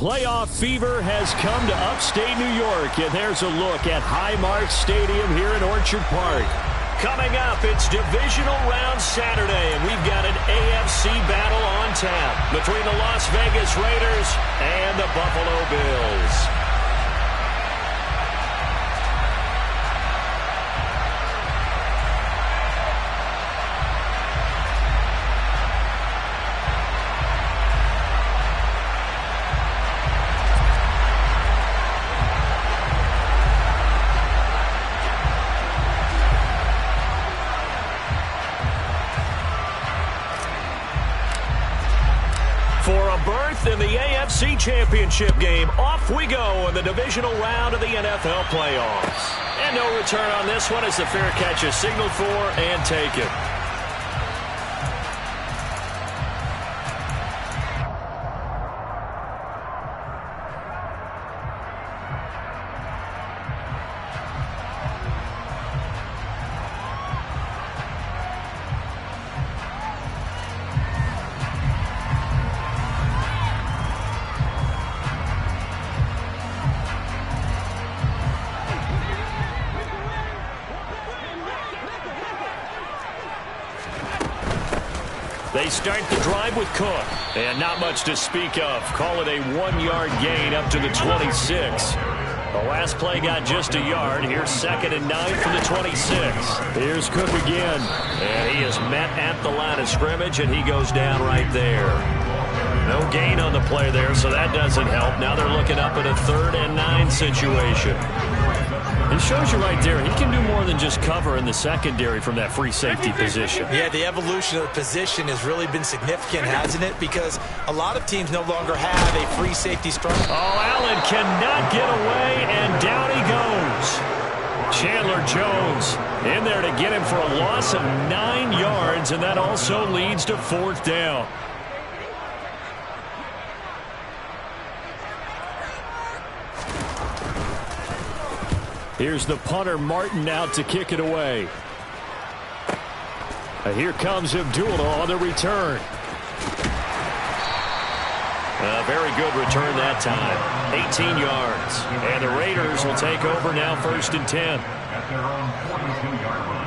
Playoff fever has come to upstate New York, and there's a look at Highmark Stadium here in Orchard Park. Coming up, it's Divisional Round Saturday, and we've got an AFC battle on tap between the Las Vegas Raiders and the Buffalo Bills. In the AFC Championship game, off we go in the divisional round of the NFL playoffs. And no return on this one as the fair catch is signaled for and taken. They start the drive with Cook. And not much to speak of. Call it a 1-yard gain up to the 26. The last play got just a yard. Here's 2nd and 9 from the 26. Here's Cook again. And he is met at the line of scrimmage, and he goes down right there. No gain on the play there, so that doesn't help. Now they're looking up at a 3rd and 9 situation. It shows you right there, he can do more than just cover in the secondary from that free safety position. Yeah, the evolution of the position has really been significant, hasn't it? Because a lot of teams no longer have a free safety strong. Oh, Allen cannot get away, and down he goes. Chandler Jones in there to get him for a loss of 9 yards, and that also leads to 4th down. Here's the punter, Martin, out to kick it away. Here comes Abdullah on the return. A very good return that time. 18 yards. And the Raiders will take over now 1st and 10. At their own 42-yard line.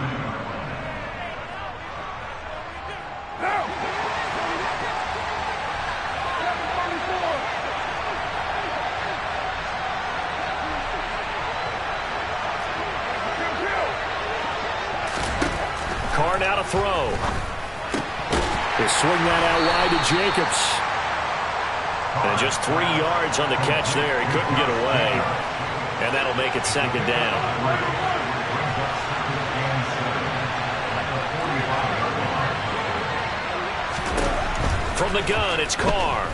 Carr now to throw. He'll swing that out wide to Jacobs. And just 3 yards on the catch there. He couldn't get away. And that'll make it 2nd down. From the gun, it's Carr.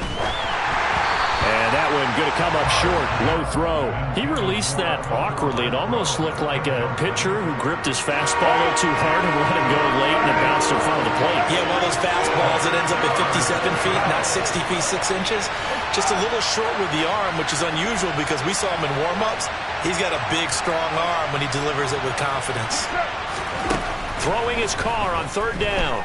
And that one going to come up short. Low throw. He released that awkwardly. It almost looked like a pitcher who gripped his fastball a little too hard and let him go late, and it bounced in front of the plate. Yeah, one of those fastballs that ends up at 57 feet, not 60 feet, 6 inches. Just a little short with the arm, which is unusual because we saw him in warm-ups. He's got a big, strong arm when he delivers it with confidence. Throwing his Carr on 3rd down.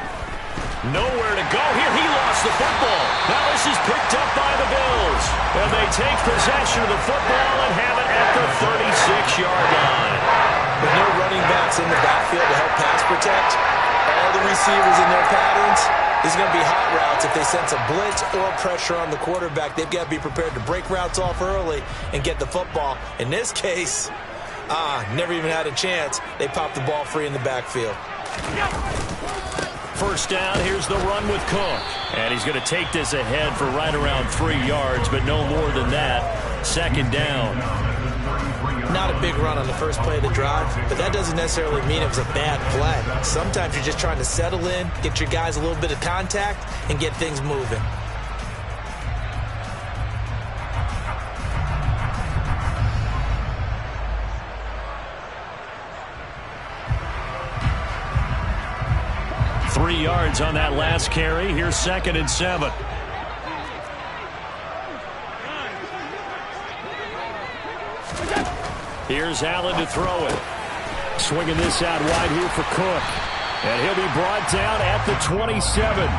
Nowhere to go here. He lost the football. Now this is picked up by the Bills. And they take possession of the football and have it at the 36-yard line. With no running backs in the backfield to help pass protect, all the receivers in their patterns, these are going to be hot routes. If they sense a blitz or pressure on the quarterback, they've got to be prepared to break routes off early and get the football. In this case, never even had a chance. They popped the ball free in the backfield. 1st down, here's the run with Cook. And he's going to take this ahead for right around 3 yards, but no more than that. 2nd down. Not a big run on the first play of the drive, but that doesn't necessarily mean it was a bad play. Sometimes you're just trying to settle in, get your guys a little bit of contact, and get things moving. Three yards on that last carry. Here's 2nd and 7. Here's Allen to throw it. Swinging this out wide here for Cook. And he'll be brought down at the 27.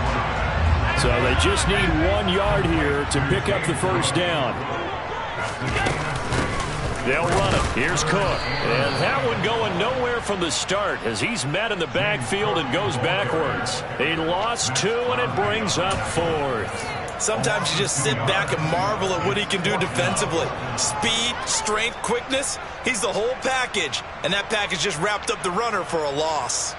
So they just need 1 yard here to pick up the first down. They'll run it. Here's Cook. And that one going nowhere from the start as he's met in the backfield and goes backwards. He lost 2, and it brings up 4th. Sometimes you just sit back and marvel at what he can do defensively. Speed, strength, quickness. He's the whole package. And that package just wrapped up the runner for a loss.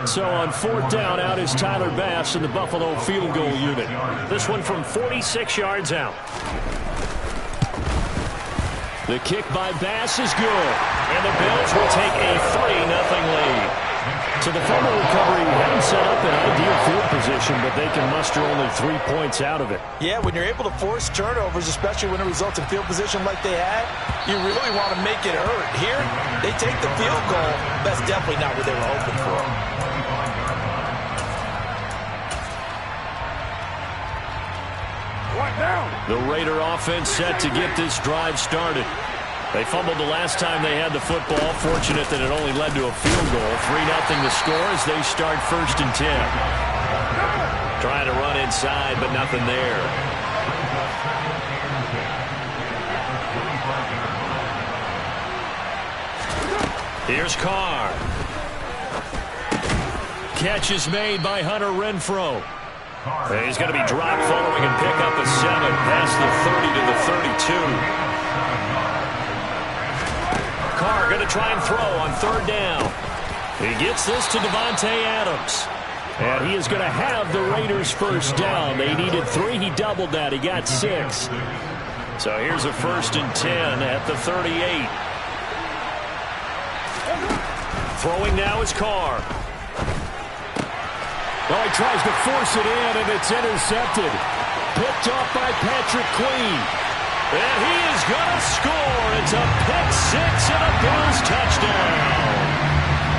So on 4th down, out is Tyler Bass in the Buffalo field goal unit. This one from 46 yards out. The kick by Bass is good. And the Bills will take a 3-0 lead. So the fumble recovery hadn't set up an ideal field position, but they can muster only 3 points out of it. Yeah, when you're able to force turnovers, especially when it results in field position like they had, you really want to make it hurt. Here, they take the field goal. That's definitely not what they were hoping for. The Raider offense set to get this drive started. They fumbled the last time they had the football. Fortunate that it only led to a field goal. 3-0 to score as they start 1st and 10. Trying to run inside, but nothing there. Here's Carr. Catch is made by Hunter Renfrow. He's going to be dropped following a pickup of 7 past the 30 to the 32. Carr going to try and throw on 3rd down. He gets this to Devontae Adams. And he is going to have the Raiders' first down. They needed 3. He doubled that. He got 6. So here's a 1st and 10 at the 38. Throwing now is Carr. Oh, he tries to force it in, and it's intercepted. Picked off by Patrick Queen. And he is going to score. It's a pick 6 and a Bills touchdown.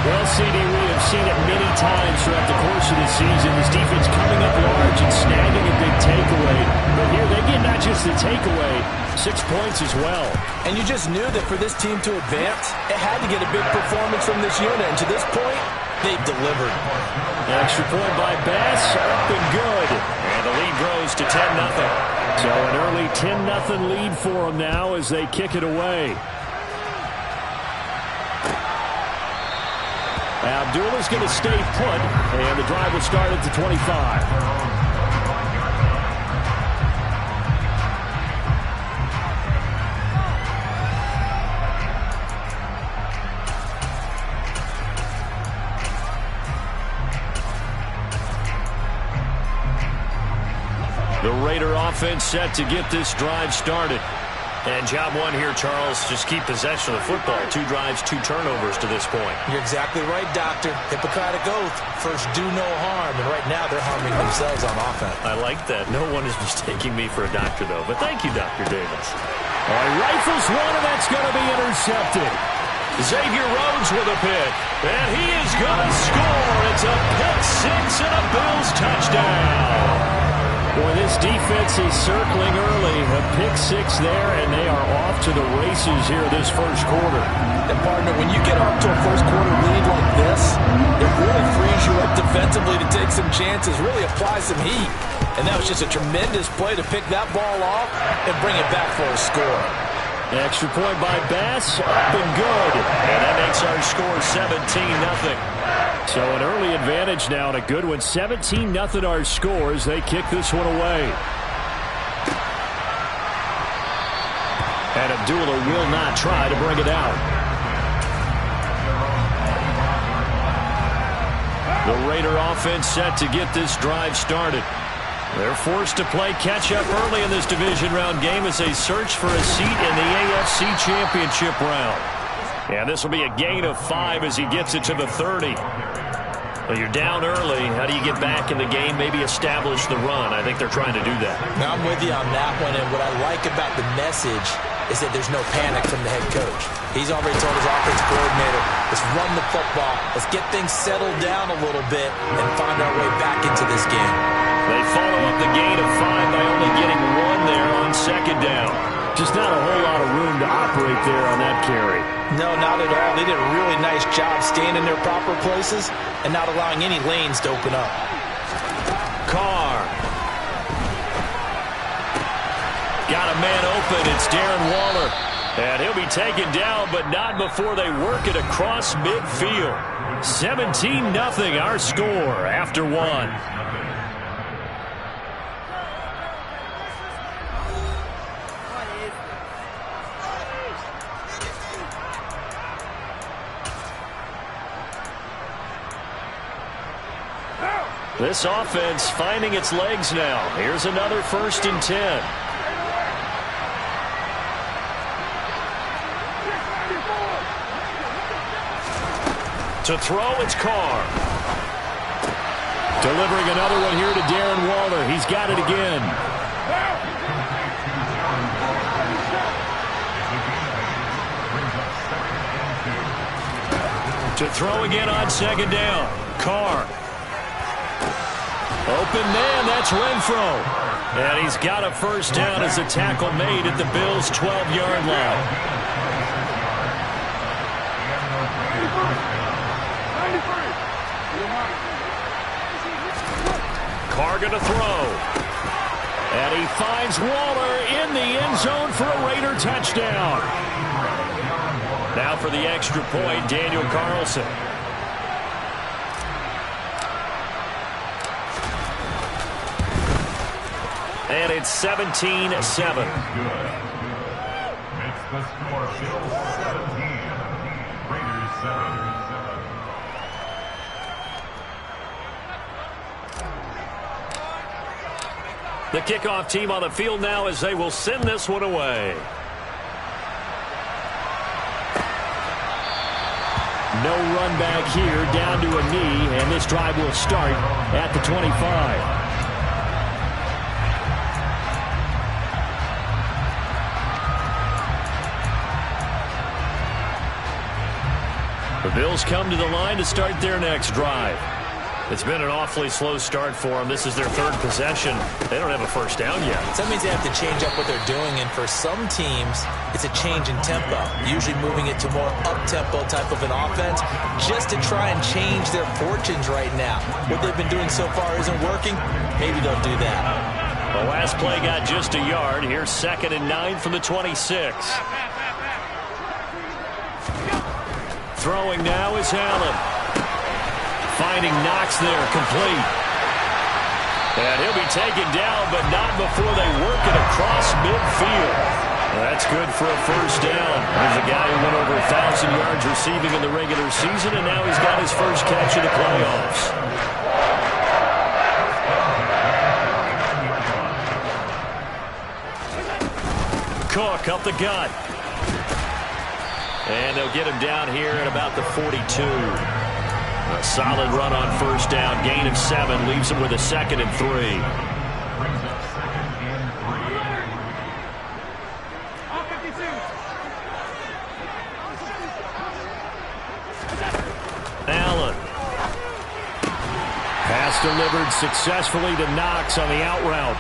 Well, CD, we have seen it many times throughout the course of the season. This defense coming up large and snagging a big takeaway. But here they get not just the takeaway, 6 points as well. And you just knew that for this team to advance, it had to get a big performance from this unit. And to this point, they've delivered. An extra point by Bass, up and good. And the lead grows to 10-0. So an early 10-0 lead for them now as they kick it away. Abdullah's going to stay put, and the drive will start at the 25. The Raider offense set to get this drive started. And job one here, Charles, just keep possession of the football. 2 drives, 2 turnovers to this point. You're exactly right, Doctor. Hippocratic oath. First, do no harm. And right now, they're harming themselves on offense. I like that. No one is mistaking me for a doctor, though. But thank you, Dr. Davis. All right, rifles one, and that's going to be intercepted. Xavier Rhodes with a pick. And he is going to score. It's a pick 6 and a Bills touchdown. Boy, this defense is circling early. A pick 6 there, and they are off to the races here this first quarter. And, partner, when you get off to a first-quarter lead like this, it really frees you up defensively to take some chances, really apply some heat. And that was just a tremendous play to pick that ball off and bring it back for a score. An extra point by Bass, up and good. And that makes our score 17-0. So an early advantage now and a good one. 17-0 our scores. They kick this one away. And Abdullah will not try to bring it out. The Raider offense set to get this drive started. They're forced to play catch-up early in this division round game as they search for a seat in the AFC Championship round. And this will be a gain of 5 as he gets it to the 30. Well, you're down early. How do you get back in the game, maybe establish the run? I think they're trying to do that. Now, I'm with you on that one, and what I like about the message is that there's no panic from the head coach. He's already told his offensive coordinator, let's run the football, let's get things settled down a little bit, and find our way back into this game. They follow up the gain of 5 by only getting 1 there on 2nd down. Just not a whole lot of room to operate there on that carry. No, not at all. They did a really nice job staying in their proper places and not allowing any lanes to open up. Carr. Got a man open. It's Darren Waller. And he'll be taken down, but not before they work it across midfield. 17-0 our score after one. This offense finding its legs now. Here's another 1st and 10. To throw, it's Carr. Delivering another one here to Darren Waller. He's got it again. To throw again on 2nd down. Carr. Open man, that's Renfro. And he's got a 1st down as a tackle made at the Bills' 12-yard line. Carr going to throw. And he finds Waller in the end zone for a Raider touchdown. Now for the extra point, Daniel Carlson. And it's 17-7. It's the score. Bills 17. Raiders 7. The kickoff team on the field now as they will send this one away. No run back here, down to a knee, and this drive will start at the 25. The Bills come to the line to start their next drive. It's been an awfully slow start for them. This is their 3rd possession. They don't have a 1st down yet. So that means they have to change up what they're doing, and for some teams, it's a change in tempo, usually moving it to more up-tempo type of an offense just to try and change their fortunes right now. What they've been doing so far isn't working. Maybe they'll do that. The last play got just a yard. Here's 2nd and 9 from the 26. Throwing now is Allen. Finding Knox there, complete. And he'll be taken down, but not before they work it across midfield. That's good for a 1st down. There's a guy who went over 1,000 yards receiving in the regular season, and now he's got his first catch in the playoffs. Cook up the gut. And they'll get him down here at about the 42. A solid run on 1st down. Gain of 7 leaves him with a 2nd and 3. Allen. Pass delivered successfully to Knox on the out route.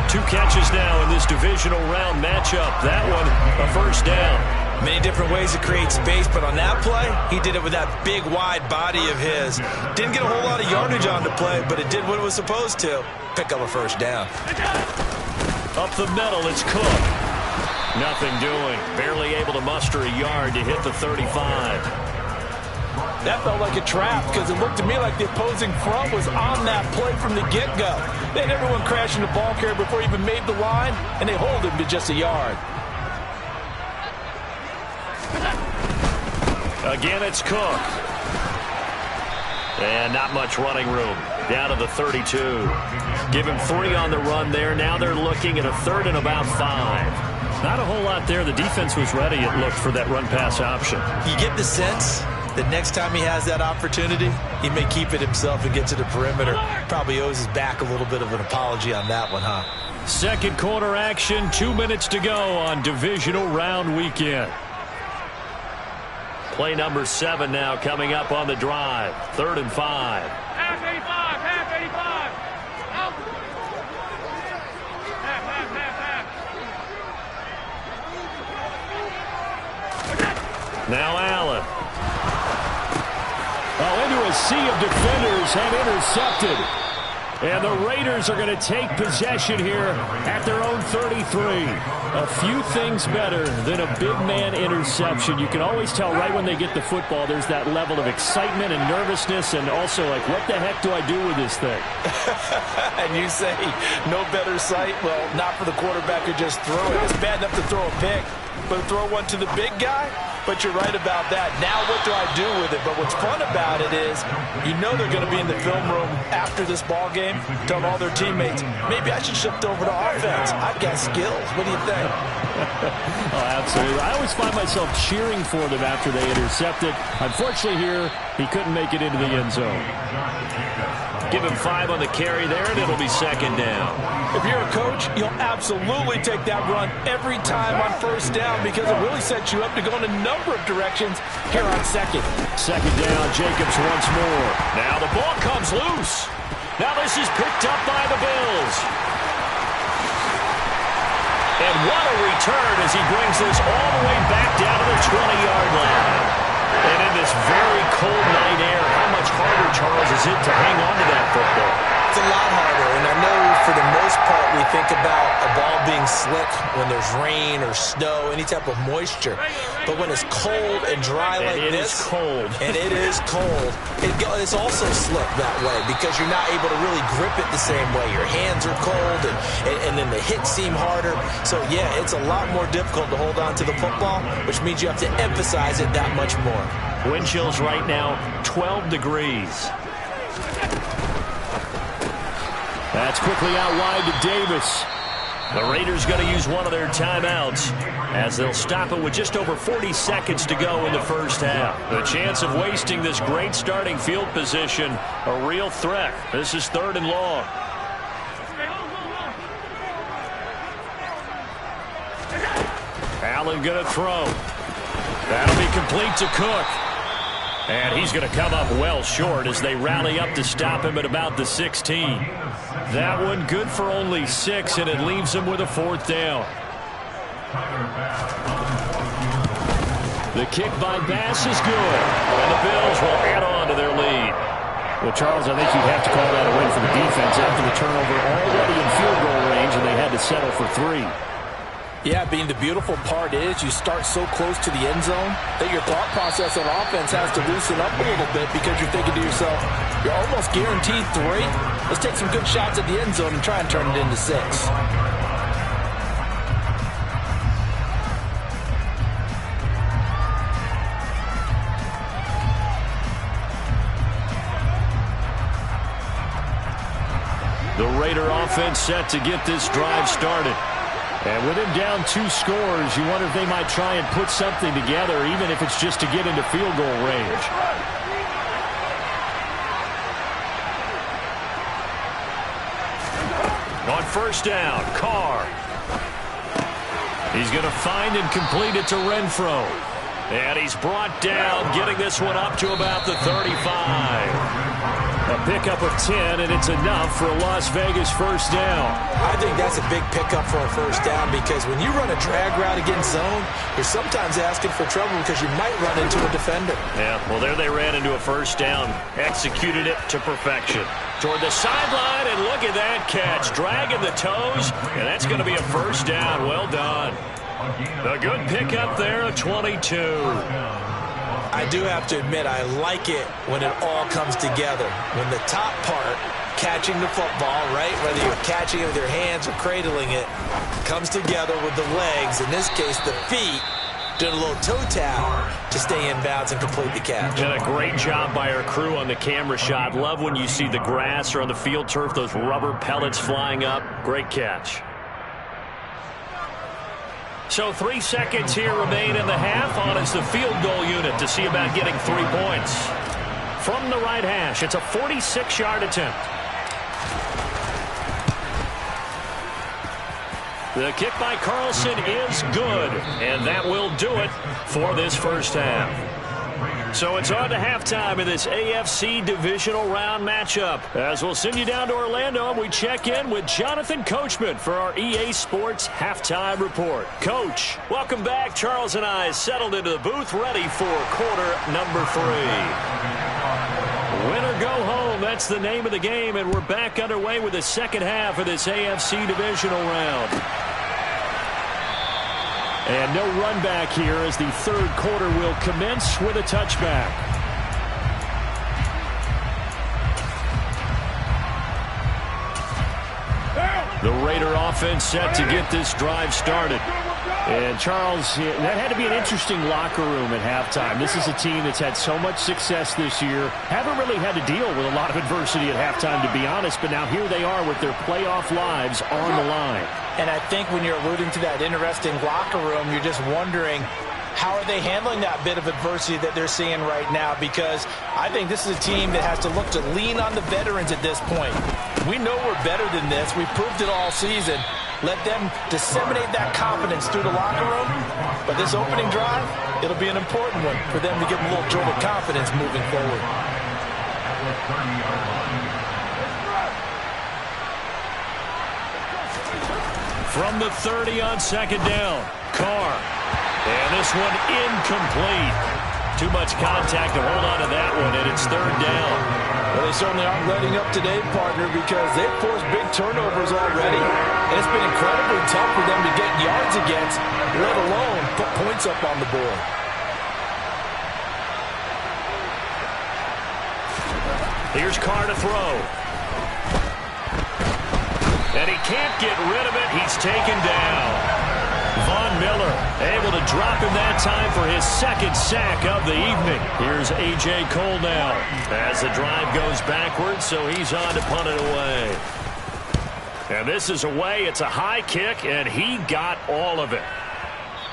2 catches now in this divisional round matchup. That one a 1st down. Many different ways to create space, but on that play, he did it with that big, wide body of his. Didn't get a whole lot of yardage on the play, but it did what it was supposed to. Pick up a 1st down. Up the middle, it's Cook. Nothing doing. Barely able to muster a yard to hit the 35. That felt like a trap because it looked to me like the opposing front was on that play from the get-go. They had everyone crashing the ball carrier before he even made the line, and they hold him to just a yard. Again, it's Cook. And not much running room. Down to the 32. Give him 3 on the run there. Now they're looking at a 3rd and about 5. Not a whole lot there. The defense was ready, it looked, for that run-pass option. You get the sense that next time he has that opportunity, he may keep it himself and get to the perimeter. Probably owes his back a little bit of an apology on that one, huh? 2nd quarter action, 2 minutes to go on divisional round weekend. Play number 7 now coming up on the drive. 3rd and 5. Half 85, half 85. Out. Half. Now Allen. Oh, into a sea of defenders and intercepted. And the Raiders are going to take possession here at their own 33. A few things better than a big man interception. You can always tell right when they get the football, there's that level of excitement and nervousness, and also like, what the heck do I do with this thing? And you say, no better sight? Well, not for the quarterback who just threw it. It's bad enough to throw a pick, but throw one to the big guy? But you're right about that. Now what do I do with it? But what's fun about it is you know they're going to be in the film room after this ball game, telling all their teammates, maybe I should shift over to offense. I've got skills. What do you think? Oh, absolutely. I always find myself cheering for them after they intercept it. Unfortunately here, he couldn't make it into the end zone. Give him 5 on the carry there, and it'll be second down. If you're a coach, you'll absolutely take that run every time on first down because it really sets you up to go in a number of directions here on second. Second down, Jacobs once more. Now the ball comes loose. Now this is picked up by the Bills. And what a return as he brings this all the way back down to the 20-yard line. And in this very cold night air, how much harder, Charles, is it to hang on to that football? It's a lot harder, and I know for the most part we think about a ball being slick when there's rain or snow, any type of moisture. But when it's cold and dry like this, it is cold. And it is cold, it's also slick that way because you're not able to really grip it the same way. Your hands are cold, and then the hits seem harder. So, yeah, it's a lot more difficult to hold on to the football, which means you have to emphasize it that much more. Wind chills right now, 12 degrees. That's quickly out wide to Davis. The Raiders going to use one of their timeouts as they'll stop it with just over 40 seconds to go in the first half. The chance of wasting this great starting field position, a real threat. This is 3rd and long. Allen going to throw. That'll be complete to Cook. And he's going to come up well short as they rally up to stop him at about the 16. That one good for only 6, and it leaves him with a 4th down. The kick by Bass is good, and the Bills will add on to their lead. Well, Charles, I think you'd have to call that a win for the defense after the turnover already in field goal range, and they had to settle for 3. Yeah, the beautiful part is you start so close to the end zone that your thought process on offense has to loosen up a little bit because you're thinking to yourself, you're almost guaranteed 3. Let's take some good shots at the end zone and try and turn it into 6. The Raider offense set to get this drive started. And with him down 2 scores, you wonder if they might try and put something together, even if it's just to get into field goal range. On first down, Carr. He's going to find and complete it to Renfro. And he's brought down, getting this one up to about the 35. A pickup of 10, and it's enough for a Las Vegas first down. I think that's a big pickup for a first down because when you run a drag route against zone, you're sometimes asking for trouble because you might run into a defender. Yeah, well, there they ran into a first down. Executed it to perfection. Toward the sideline, and look at that catch. Dragging the toes, and that's going to be a first down. Well done. A good pickup there, a 22. I do have to admit, I like it when it all comes together. When the top part, catching the football, right, whether you're catching it with your hands or cradling it, comes together with the legs, in this case the feet, did a little toe tap to stay in bounds and complete the catch. And a great job by our crew on the camera shot. Love when you see the grass or on the field turf, those rubber pellets flying up. Great catch. So 3 seconds here remain in the half. On is the field goal unit to see about getting 3 points. From the right hash, it's a 46-yard attempt. The kick by Carlson is good, and that will do it for this first half. So it's on to halftime in this AFC divisional round matchup. As we'll send you down to Orlando, and we check in with Jonathan Coachman for our EA Sports Halftime Report. Coach, welcome back. Charles and I settled into the booth, ready for quarter number 3. Win or go home, that's the name of the game, and we're back underway with the second half of this AFC divisional round. And no run back here as the third quarter will commence with a touchback. The Raider offense set to get this drive started. And Charles, that had to be an interesting locker room at halftime. This is a team that's had so much success this year. Haven't really had to deal with a lot of adversity at halftime, to be honest. But now here they are with their playoff lives on the line. And I think when you're alluding to that interesting locker room, you're just wondering, how are they handling that bit of adversity that they're seeing right now? Because I think this is a team that has to look to lean on the veterans at this point. We know we're better than this. We proved it all season. Let them disseminate that confidence through the locker room. But this opening drive, it'll be an important one for them to give them a little jolt of confidence moving forward. From the 30 on second down, Carr. And this one incomplete. Too much contact to hold on to that one, and it's third down. Well, they certainly aren't letting up today, partner, because they've forced big turnovers already. And it's been incredibly tough for them to get yards against, let alone put points up on the board. Here's Carr to throw. And he can't get rid of it. He's taken down. Von Miller able to drop him that time for his second sack of the evening. Here's A.J. Cole now as the drive goes backwards, so he's on to punt it away. And this is away. It's a high kick, and he got all of it.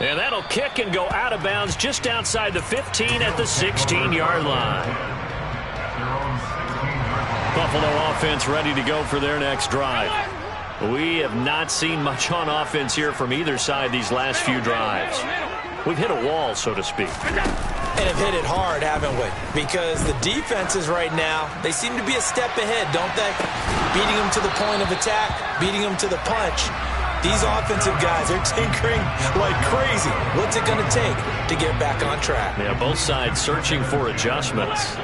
And that'll kick and go out of bounds just outside the 15 at the 16-yard line. Buffalo offense ready to go for their next drive. We have not seen much on offense here from either side these last few drives. We've hit a wall, so to speak. And have hit it hard, haven't we? Because the defenses right now, they seem to be a step ahead, don't they? Beating them to the point of attack, beating them to the punch. These offensive guys, they're tinkering like crazy. What's it going to take to get back on track? Yeah, both sides searching for adjustments.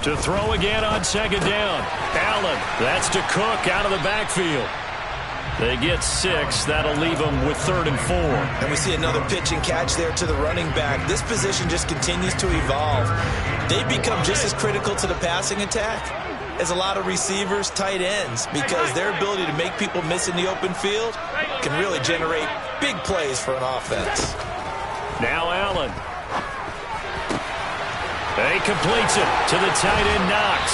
To throw again on second down. Allen, that's to Cook out of the backfield. They get 6. That'll leave them with 3rd and 4. And we see another pitch and catch there to the running back. This position just continues to evolve. They become just as critical to the passing attack as a lot of receivers, tight ends, because their ability to make people miss in the open field can really generate big plays for an offense. Now Allen. He completes it to the tight end, Knox.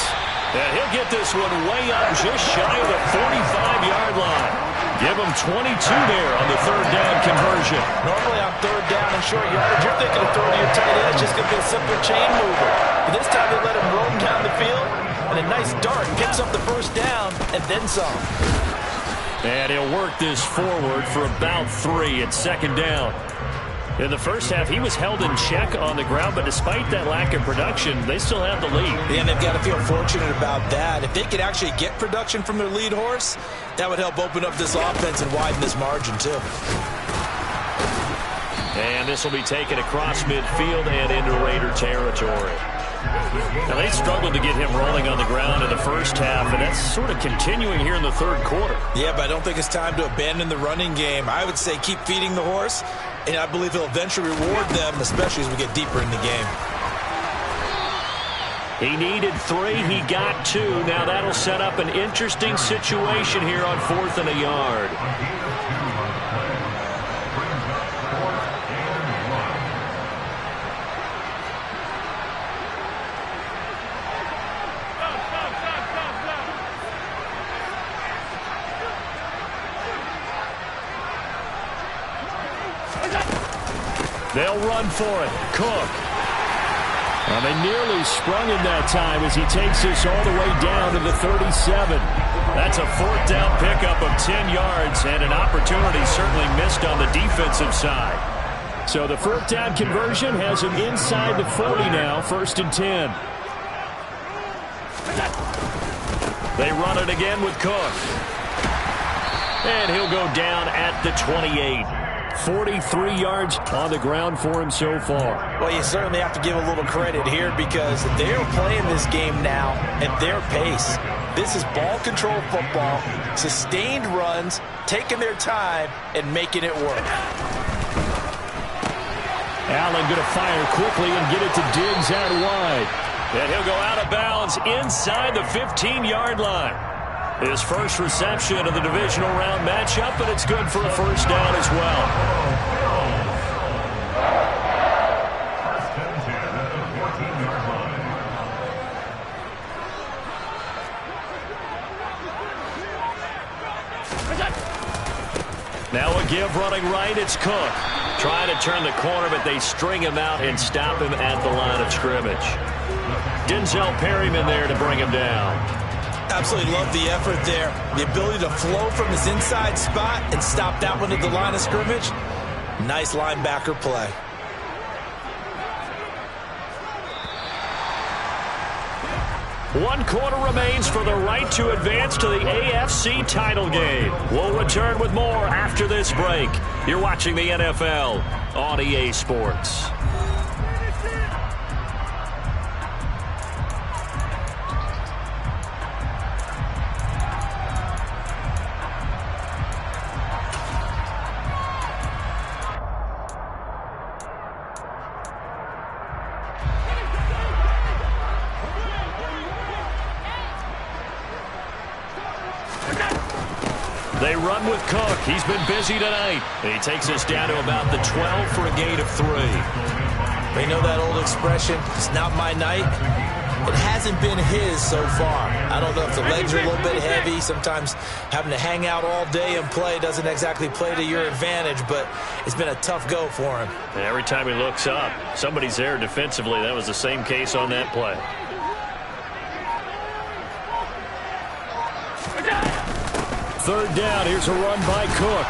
And he'll get this one way up just shy of the 45-yard line. Give him 22 there on the third down conversion. Normally on third down and short yardage, you're thinking of throwing to your tight end. It's just going to be a simple chain mover. But this time they let him roam down the field, and a nice dart picks up the first down and then some. And he'll work this forward for about 3 at second down. In the first half, he was held in check on the ground, but despite that lack of production, they still have the lead. Yeah, and they've got to feel fortunate about that. If they could actually get production from their lead horse, that would help open up this offense and widen this margin, too. And this will be taken across midfield and into Raider territory. Now, they struggled to get him rolling on the ground in the first half, and that's sort of continuing here in the third quarter. Yeah, but I don't think it's time to abandon the running game. I would say keep feeding the horse, and I believe he'll eventually reward them, especially as we get deeper in the game. He needed 3. He got 2. Now that'll set up an interesting situation here on 4th and a yard. They'll run for it. Cook. They nearly sprung him that time as he takes this all the way down to the 37. That's a fourth down pickup of 10 yards and an opportunity certainly missed on the defensive side. So the fourth down conversion has him inside the 40 now, 1st and 10. They run it again with Cook. And he'll go down at the 28. 43 yards on the ground for him so far. Well, you certainly have to give a little credit here because they're playing this game now at their pace. This is ball control football, sustained runs, taking their time, and making it work. Allen going to fire quickly and get it to Diggs out wide. And he'll go out of bounds inside the 15-yard line. His first reception of the divisional round matchup, and it's good for a first down as well. First and 10 at the 14-yard line. Now a give running right, it's Cook. Trying to turn the corner, but they string him out and stop him at the line of scrimmage. Denzel Perryman there to bring him down. Absolutely love the effort there. The ability to flow from his inside spot and stop that one at the line of scrimmage. Nice linebacker play. One quarter remains for the right to advance to the AFC title game. We'll return with more after this break. You're watching the NFL on EA Sports. They run with Cook. He's been busy tonight. He takes us down to about the 12 for a gain of 3. They know that old expression, it's not my night. It hasn't been his so far. I don't know if the legs are a little bit heavy. Sometimes having to hang out all day and play doesn't exactly play to your advantage, but it's been a tough go for him. Every time he looks up, somebody's there defensively. That was the same case on that play. Third down, here's a run by Cook.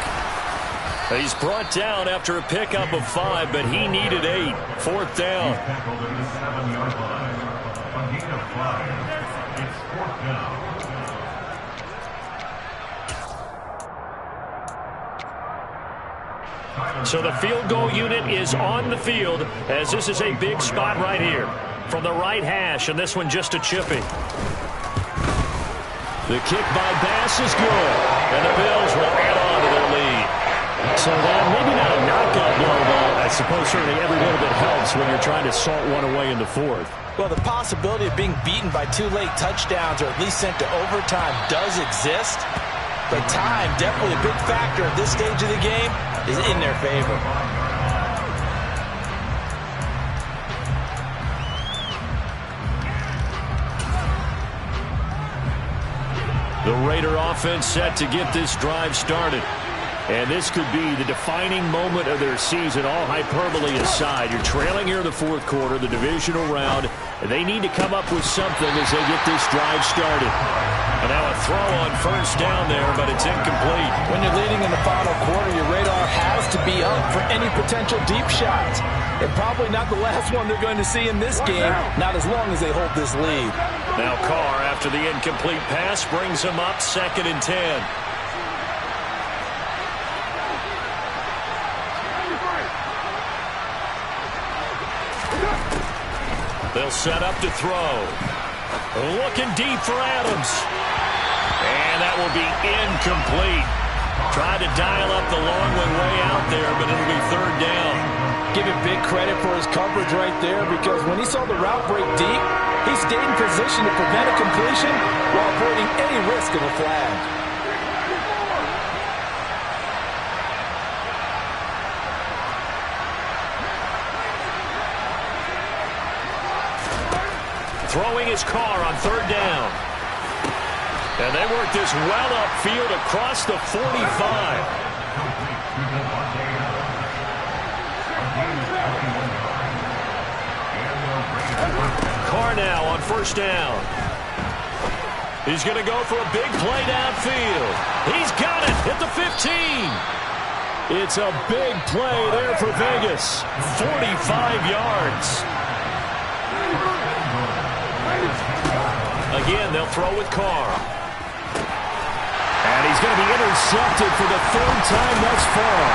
He's brought down after a pickup of 5, but he needed 8. Fourth down. He's tackled at the 7-yard line. A gain of 5. It's 4th down. So the field goal unit is on the field as this is a big spot right here. From the right hash, and this one just a chippy. The kick by Bass is good, and the Bills will add on to their lead. So maybe not a knockout blow, but I suppose certainly every little bit helps when you're trying to salt one away in the fourth. Well, the possibility of being beaten by 2 late touchdowns or at least sent to overtime does exist, but time, definitely a big factor at this stage of the game, is in their favor. The Raider offense set to get this drive started. And this could be the defining moment of their season, all hyperbole aside. You're trailing here in the fourth quarter, the divisional round. And they need to come up with something as they get this drive started. And now a throw on first down there, but it's incomplete. When you're leading in the final quarter, your radar has to be up for any potential deep shots. And probably not the last one they're going to see in this game, not as long as they hold this lead. Now Carr, after the incomplete pass, brings him up 2nd and 10. They'll set up to throw. Looking deep for Adams. And that will be incomplete. Tried to dial up the long one way out there, but it'll be 3rd down. Give him big credit for his coverage right there because when he saw the route break deep, he stayed in position to prevent a completion while avoiding any risk of a flag. Throwing his Carr on 3rd down. And they work this well upfield across the 45. Carr now on 1st down. He's going to go for a big play downfield. He's got it at the 15. It's a big play there for Vegas. 45 yards. Again, they'll throw with Carr. And he's going to be intercepted for the third time thus far.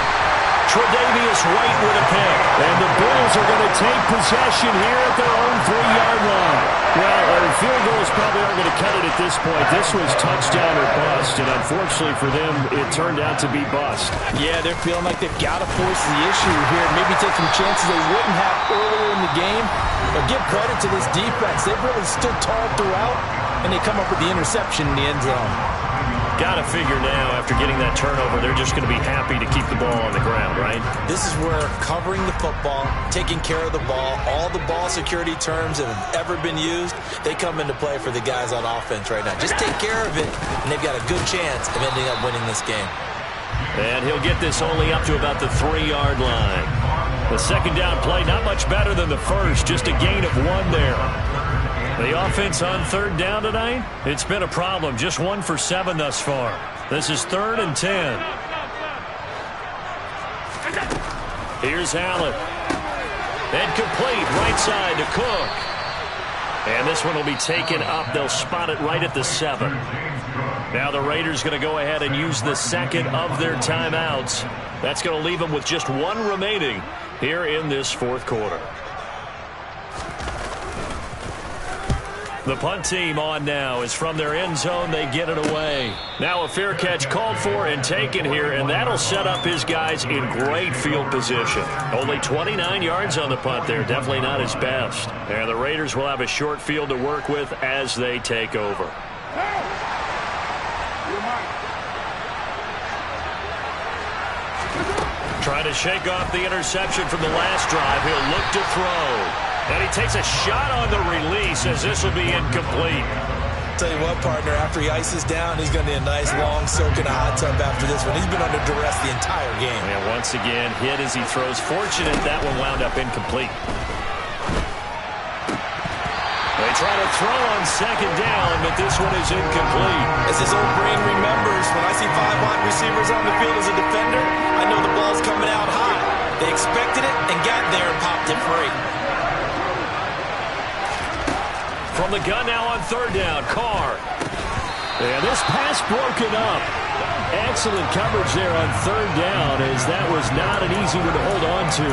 Tre'Davious White with a pick. And the Bills are going to take possession here at their own 3-yard line. Well, field goals probably aren't going to cut it at this point. This was touchdown or bust, and unfortunately for them, it turned out to be bust. Yeah, they're feeling like they've got to force the issue here. Maybe take some chances they wouldn't have earlier in the game. But give credit to this defense. They've really stood tall throughout, and they come up with the interception in the end zone. Got to figure now, after getting that turnover, they're just going to be happy to keep the ball on the ground, right? This is where covering the football, taking care of the ball, all the ball security terms that have ever been used, they come into play for the guys on offense right now. Just take care of it, and they've got a good chance of ending up winning this game. And he'll get this only up to about the 3-yard line. The second down play, not much better than the first, just a gain of 1 there. The offense on third down tonight, it's been a problem. Just 1 for 7 thus far. This is 3rd and 10. Here's Allen. And complete right side to Cook. And this one will be taken up. They'll spot it right at the 7. Now the Raiders going to go ahead and use the second of their timeouts. That's going to leave them with just 1 remaining here in this 4th quarter. The punt team on now is from their end zone. They get it away. Now a fair catch called for and taken here, and that'll set up his guys in great field position. Only 29 yards on the punt there. Definitely not his best. And the Raiders will have a short field to work with as they take over. Trying to shake off the interception from the last drive. He'll look to throw. And he takes a shot on the release as this will be incomplete. Tell you what, partner, after he ices down, he's going to need a nice long soak in a hot tub after this one. He's been under duress the entire game. And once again, hit as he throws. Fortunate that one wound up incomplete. They try to throw on second down, but this one is incomplete. As his old brain remembers, when I see 5 wide receivers on the field as a defender, I know the ball's coming out high. They expected it and got there and popped it free. From the gun now on third down, Carr. And this pass broken up. Excellent coverage there on third down, as that was not an easy one to hold on to.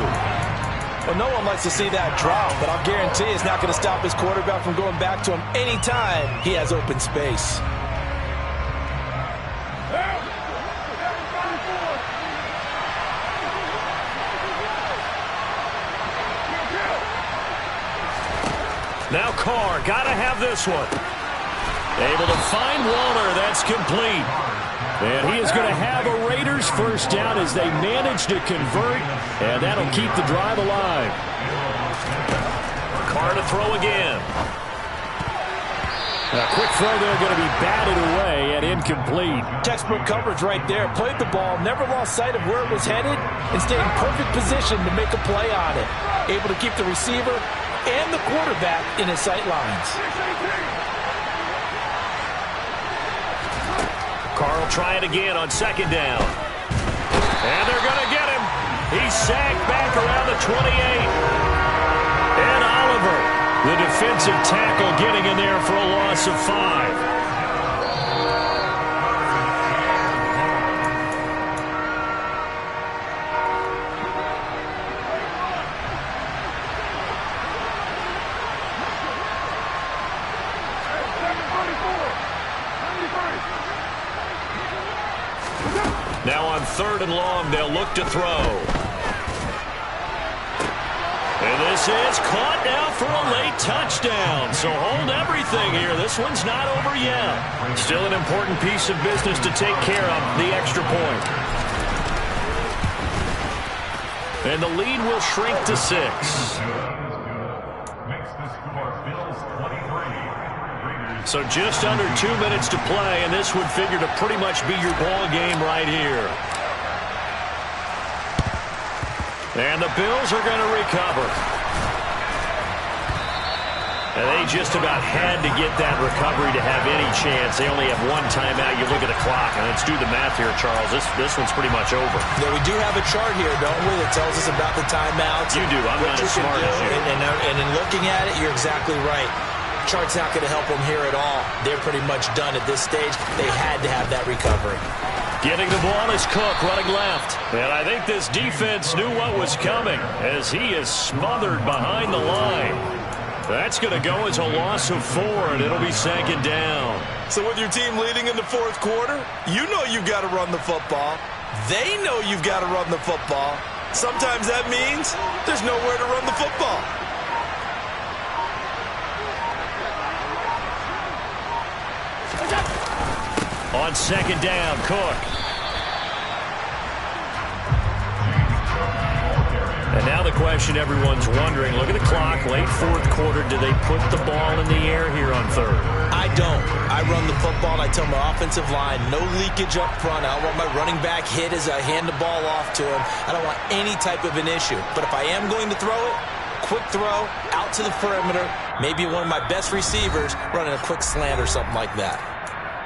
Well, no one likes to see that drop, but I'll guarantee it's not going to stop his quarterback from going back to him anytime he has open space. Now Carr, got to have this one. Able to find Waller. That's complete. And he is going to have a Raiders first down as they manage to convert, and that'll keep the drive alive. Carr to throw again. A quick throw there, going to be batted away and incomplete. Textbook coverage right there. Played the ball, never lost sight of where it was headed, and stayed in perfect position to make a play on it. Able to keep the receiver and the quarterback in his sight lines. Carr will try it again on second down. And they're going to get him. He's sacked back around the 28. And Oliver, the defensive tackle, getting in there for a loss of 5. Now on third and long, they'll look to throw. And this is caught now for a late touchdown. So hold everything here. This one's not over yet. Still an important piece of business to take care of, the extra point. And the lead will shrink to 6. Makes the score Bills 23. So just under 2 minutes to play, and this would figure to pretty much be your ball game right here. And the Bills are going to recover. And they just about had to get that recovery to have any chance. They only have one timeout. You look at the clock, and let's do the math here, Charles. This one's pretty much over. Yeah, we do have a chart here, don't we, that tells us about the timeouts. You do. I'm not as smart as you. And in looking at it, you're exactly right. Chart's not going to help them here at all. They're pretty much done at this stage. They had to have that recovery. Getting the ball is Cook running left. And I think this defense knew what was coming as he is smothered behind the line. That's going to go as a loss of 4, and it'll be second down. So with your team leading in the fourth quarter, you know you've got to run the football. They know you've got to run the football. Sometimes that means there's nowhere to run the football. On second down, Cook. And now the question everyone's wondering, look at the clock, late fourth quarter, do they put the ball in the air here on third? I don't. I run the football, and I tell my offensive line, no leakage up front. I don't want my running back hit as I hand the ball off to him. I don't want any type of an issue. But if I am going to throw it, quick throw, out to the perimeter, maybe one of my best receivers running a quick slant or something like that.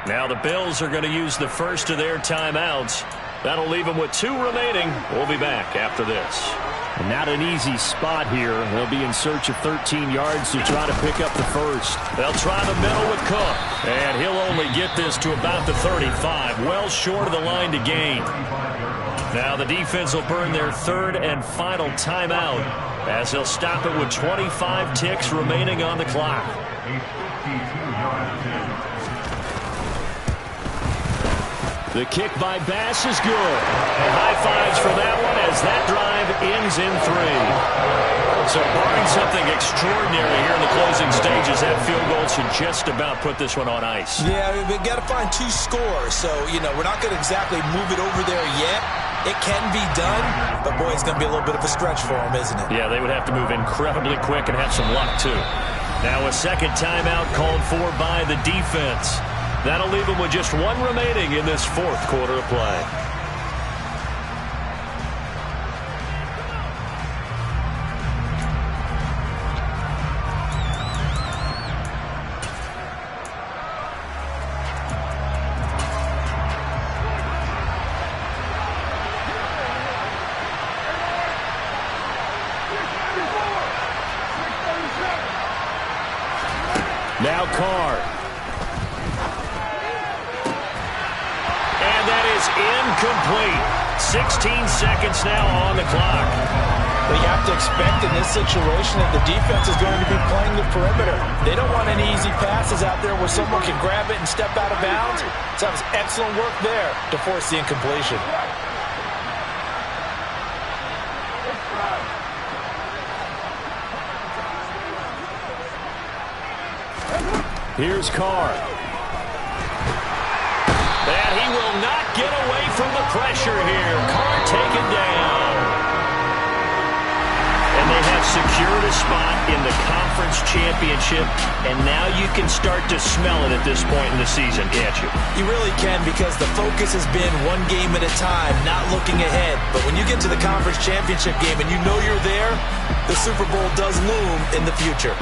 Now the Bills are going to use the first of their timeouts. That'll leave them with 2 remaining. We'll be back after this. Not an easy spot here. They'll be in search of 13 yards to try to pick up the first. They'll try the middle with Cook. And he'll only get this to about the 35, well short of the line to gain. Now the defense will burn their third and final timeout as they'll stop it with 25 ticks remaining on the clock. The kick by Bass is good. And high fives for that one as that drive ends in 3. So barring something extraordinary here in the closing stages, that field goal should just about put this one on ice. Yeah, we've got to find 2 scores. So, we're not going to exactly move it over there yet. It can be done, but boy, it's going to be a little bit of a stretch for them, isn't it? Yeah, they would have to move incredibly quick and have some luck, too. Now a second timeout called for by the defense. That'll leave them with just 1 remaining in this fourth quarter of play. Now Carr. And that is incomplete. 16 seconds now on the clock. Well, you have to expect in this situation that the defense is going to be playing the perimeter. They don't want any easy passes out there where someone can grab it and step out of bounds. So that was excellent work there to force the incompletion. Here's Carr. And he will not get away from the pressure here. Carr taken down. And they have secured a spot in the conference championship, and now you can start to smell it at this point in the season, can't you? You really can, because the focus has been one game at a time, not looking ahead. But when you get to the conference championship game and you know you're there, the Super Bowl does loom in the future.